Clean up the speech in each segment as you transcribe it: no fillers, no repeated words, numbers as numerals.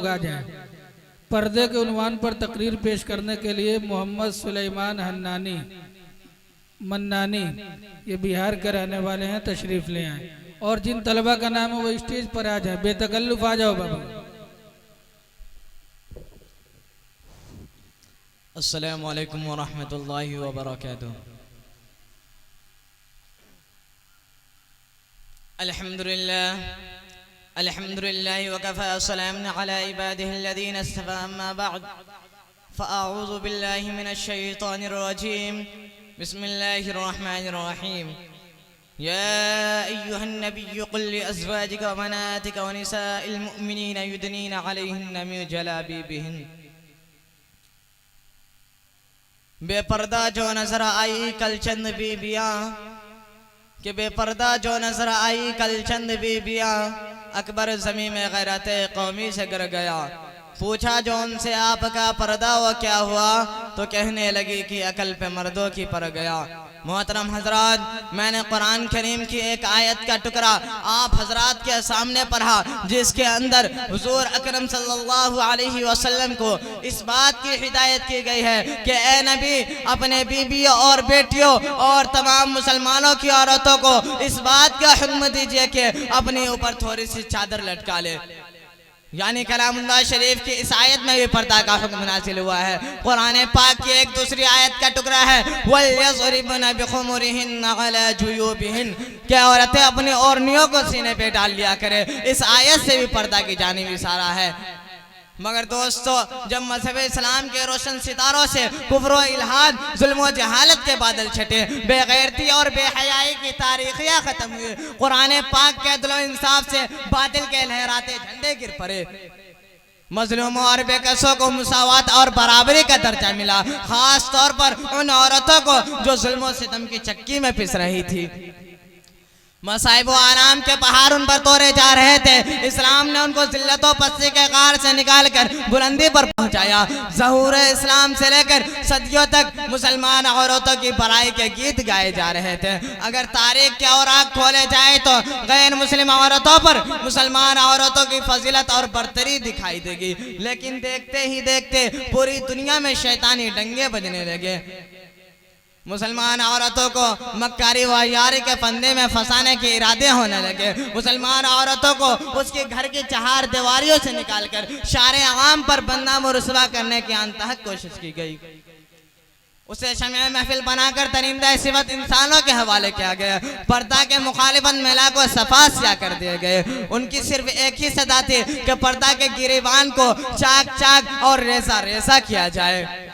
लोग आ जाएं। पर्दे के उन्वान पर तकरीर पेश करने के लिए मोहम्मद सुलेमान हन्नानी मन्नानी, ये बिहार के रहने वाले हैं, तशरीफ ले आए। और जिन तलबा का नाम है वो स्टेज पर आ जाए, बेतकल्लुफ आ जाओ बाबा। अस्सलामु अलैकुम व रहमतुल्लाहि व बरकातुहू। अल्हम्दुलिल्लाह व कफ़ा सलामुन अला इबादिहिल्लज़ीना इस्तफ़ा, अम्मा बअद, फ़अऊज़ु बिल्लाहि मिनश शैतानिर रजीम, बिस्मिल्लाहिर रहमानिर रहीम। या अय्युहन नबिय्यु क़ुल लिअज़वाजिका व बनातिका व निसाइल मुअ्मिनीना युदनीना अलैहिन्ना मिन जलाबिबिहिन। बेपर्दा जो नजर आई कल चंद बीबियाँ, कि बेपर्दा जो नजर आई कल चंद बीबियाँ, अकबर ज़मीं में गैरत कौमी से गिर गया। पूछा जो उनसे आपका पर्दा वो क्या हुआ, तो कहने लगी कि अकल पे मर्दों की पड़ गया। मोहतरम हजरात, मैंने कुरान करीम की एक आयत का टुकड़ा आप हजरात के सामने पढ़ा, जिसके अंदर हुजूर अकरम सल्लल्लाहु अलैहि वसल्लम को इस बात की हिदायत की गई है कि ए नबी, अपने बीबियों और बेटियों और तमाम मुसलमानों की औरतों को इस बात का हुक्म दीजिए कि अपने ऊपर थोड़ी सी चादर लटका ले। यानी कलामुल्लाह शरीफ की इस आयत में भी पर्दा का हुक्म नाज़िल हुआ है। कुरान पाक की एक दूसरी आयत का टुकड़ा है, वल्यज़रिबना बिखुमुरिहिन्ना अला जुयूबिहिन, क्या औरतें अपनी ओढ़नियों को सीने पे डाल लिया करे। इस आयत से भी पर्दा की जानिब इशारा है। मगर दोस्तों, जब मज़हब इस्लाम के रोशन सितारों से कुफ्र व इल्हाद, जुल्म व जहालत के बादल छटे, बेगैरती और बेहयाई की तारीखियाँ ख़त्म हुई, कुरान पाक के अदल व इंसाफ से बातिल के लहराते झंडे गिर पड़े, मजलूमों और बेकसों को मुसावात और बराबरी का दर्जा मिला, खास तौर पर उन औरतों को जो जुल्म व सितम की चक्की में पिस रही थी। मसाइब व आराम के पहाड़ उन पर तोड़े जा रहे थे। इस्लाम ने उनको जिल्लत व पस्ती के गार से निकाल कर बुलंदी पर पहुंचाया। ज़हूर इस्लाम से लेकर सदियों तक मुसलमान औरतों की बड़ाई के गीत गाए जा रहे थे। अगर तारीख के औराक खोले जाए तो गैर मुस्लिम औरतों पर मुसलमान औरतों की फजीलत और बरतरी दिखाई देगी। लेकिन देखते ही देखते पूरी दुनिया में शैतानी डंगे बजने लगे। मुसलमान औरतों को मक्कारी व यारी के फंदे में फंसाने के इरादे होने लगे। मुसलमान औरतों को उसके घर की चार दीवारियों से निकालकर शारे आवाम पर बदनाम और रुसवा करने की अनतहक कोशिश की गई। उसे शमे महफिल बनाकर दरिंदा सिवत इंसानों के हवाले किया गया। पर्दा के मुखालिफन मेला को सफा सिया कर दिए गए। उनकी सिर्फ एक ही सदा थी कि पर्दा के गिरेबान को चाक चाक और रेसा रेसा किया जाए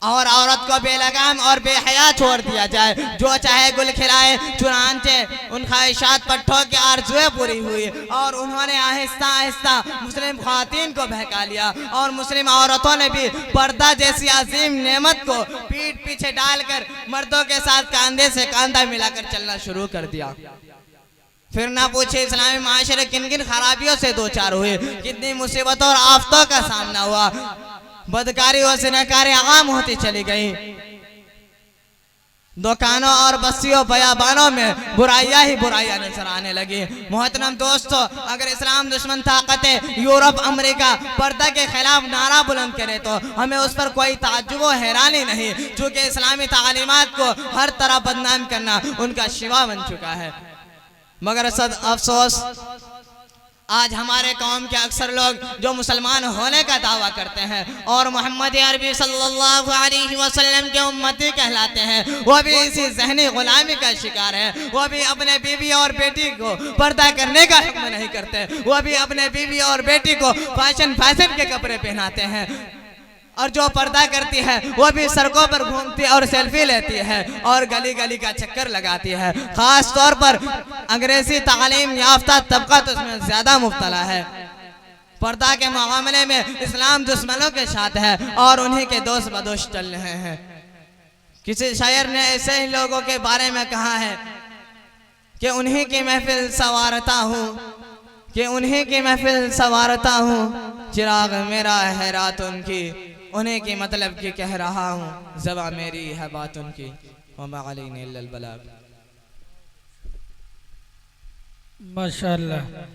और औरत को बेलगाम और बेहया छोड़ दिया जाए। जो चाहे गुल खिलाए, चुनांचे उन ख्वाहिशात पट्टों की आरज़ुएं पूरी हुई और उन्होंने आहिस्ता आहिस्ता मुस्लिम ख़वातीन को बहका लिया और मुस्लिम औरतों ने भी पर्दा जैसी अजीम नेमत को पीठ पीछे डालकर मर्दों के साथ कंधे से कंधा मिलाकर चलना शुरू कर दिया। फिर ना पूछे इस्लामी माशरे किन किन खराबियों से दो चार हुए, कितनी मुसीबतों और आफतों का सामना हुआ। बदकारी और ज़िनाकारी आगाम होती चली गई। दुकानों और बस्तियों बयाबानों में बुराइयां ही बुराइयां नजर आने लगी। मोहतरम दोस्तों, अगर इस्लाम दुश्मन ताकतें यूरोप अमेरिका पर्दा के खिलाफ नारा बुलंद करे तो हमें उस पर कोई ताज्जुब व हैरानी नहीं, चूँकि इस्लामी तालीमात को हर तरह बदनाम करना उनका शिवा बन चुका है। मगर सद अफसोस, आज हमारे कौम के अक्सर लोग जो मुसलमान होने का दावा करते हैं और मोहम्मद अरबी सल्लल्लाहु अलैहि वसल्लम के उम्मती कहलाते हैं, वो भी इसी ज़हनी गुलामी का शिकार है। वो भी अपने बीवी और बेटी को पर्दा करने का हुक्म नहीं करते। वो भी अपने बीवी और बेटी को फैशन के कपड़े पहनाते हैं और जो पर्दा करती है वो भी सड़कों पर घूमती और सेल्फी लेती है और गली गली का चक्कर लगाती है। खास तौर पर अंग्रेजी तालीम याफ्ता तबका तो इसमें ज्यादा मुब्तला है। पर्दा के मामले में इस्लाम दुश्मनों के साथ है और उन्हीं के दोस्त बदोश चल रहे हैं। किसी शायर ने ऐसे ही लोगों के बारे में कहा है कि उन्हीं की महफिल संवारता हूँ, कि उन्हीं की महफिल संवारता हूँ, चिराग मेरा है रात उनकी, उन्हीं की मतलब की कह रहा हूँ, ज़बा मेरी है बात उनकी, वमा अलैना इल्लल बलाग। माशाअल्लाह।